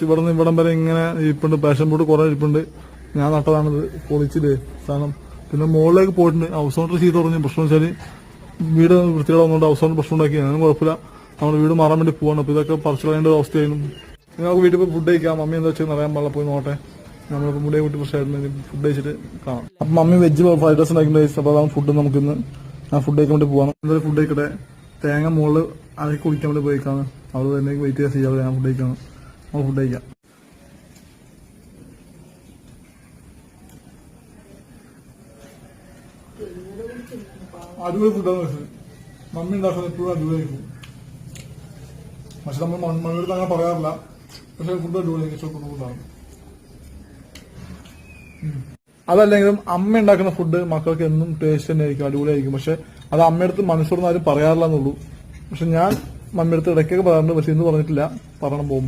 ഇവിടെ നിന്ന് ഇവിടം വരെ ഇങ്ങനെ ഇരിപ്പുണ്ട്, പാഷൻ ഫ്രൂട്ട് കുറെ ഇരിപ്പുണ്ട്. ഞാൻ നട്ടതാണിത്, പൊളിച്ചില്ലേ സാധനം. പിന്നെ മുകളിലേക്ക് പോയിട്ടുണ്ട്. ഹൗസ് ഓണർ ചെയ്ത് പറഞ്ഞു. പ്രശ്നം വെച്ചാല് വീട് വൃത്തിയുടെ വന്നുകൊണ്ട് ഹൗസ് ഓണർ പ്രശ്നം ഉണ്ടാക്കി. അതിനും കുഴപ്പമില്ല, നമ്മുടെ വീട് മാറാൻ വേണ്ടി പോവാണ്. അപ്പൊ ഇതൊക്കെ പറിച്ചു കളയേണ്ട ഒരു അവസ്ഥയായിരുന്നു. നിങ്ങൾക്ക് വീട്ടിൽ പോയി ഫുഡ് കഴിക്കാം. മമ്മി എന്താ വെച്ചാൽ അറിയാൻ പാടില്ല, പോയി നോട്ടെ. നമ്മളിപ്പോൾ മുടിയെ കൂട്ടി ഫ്രഷായിട്ട് ഫുഡ് കഴിച്ചിട്ട് കാണാം. അപ്പം മമ്മി വെജ് ഫ്രൈഡ് റൈസ് ഉണ്ടാക്കിയിട്ട്, അപ്പോൾ അതാണ് ഫുഡ്. നമുക്കിന്ന് ഞാൻ ഫുഡ് കഴിക്കാൻ വേണ്ടി പോകാം. എന്തായാലും ഫുഡ് കഴിക്കട്ടെ. തേങ്ങ മുകളിൽ അരക്കി കുടിക്കാൻ വേണ്ടി പോയിക്കാണ്. അവിടെ തന്നെ വെയിറ്റ് ചെയ്യാൻ ഞാൻ ഫുഡ് കഴിക്കാണ്. നമുക്ക് ഫുഡ് കഴിക്കാം. അടിപൊളി ഫുഡാണ് കഴിച്ചത്. മമ്മി ഉണ്ടാക്കുന്നത് എപ്പോഴും അടിപൊളിയായിരിക്കും. പക്ഷെ നമ്മൾ മമ്മിയോട് അങ്ങനെ പറയാറില്ല. പക്ഷെ ഫുഡ് അടിപൊളിയായിരിക്കും. ഇഷ്ടപ്പെട്ട ഫുഡാണ്. അതല്ലെങ്കിലും അമ്മ ഉണ്ടാക്കുന്ന ഫുഡ് മക്കൾക്ക് എന്നും ടേസ്റ്റ് തന്നെ ആയിരിക്കും, അടിപൊളിയായിരിക്കും. പക്ഷെ അത് അമ്മയടുത്ത് മനസ്സോടൊന്നും ആരും പറയാറില്ല എന്നുള്ളൂ. പക്ഷെ ഞാൻ മമ്മിയടുത്ത് ഇടയ്ക്കൊക്കെ പറയാറുണ്ട്. പക്ഷെ ഇന്ന് പറഞ്ഞിട്ടില്ല, പറയണം പോകുമ്പോൾ.